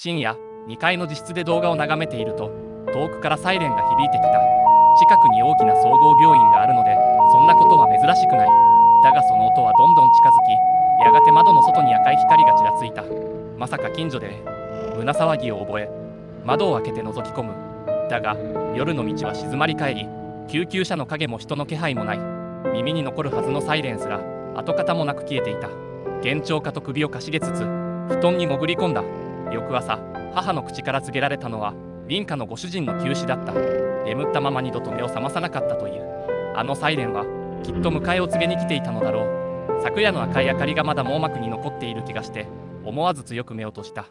深夜、2階の自室で動画を眺めていると、遠くからサイレンが響いてきた。近くに大きな総合病院があるので、そんなことは珍しくない。だがその音はどんどん近づき、やがて窓の外に赤い光がちらついた。まさか近所で胸騒ぎを覚え、窓を開けて覗き込む。だが、夜の道は静まり返り、救急車の影も人の気配もない。耳に残るはずのサイレンすら、跡形もなく消えていた。幻聴かと首をかしげつつ、布団に潜り込んだ。翌朝、母の口から告げられたのは、隣家のご主人の急死だった。眠ったまま二度と目を覚まさなかったという。あのサイレンは、きっと迎えを告げに来ていたのだろう。昨夜の赤い明かりがまだ網膜に残っている気がして、思わず強く目を閉じた。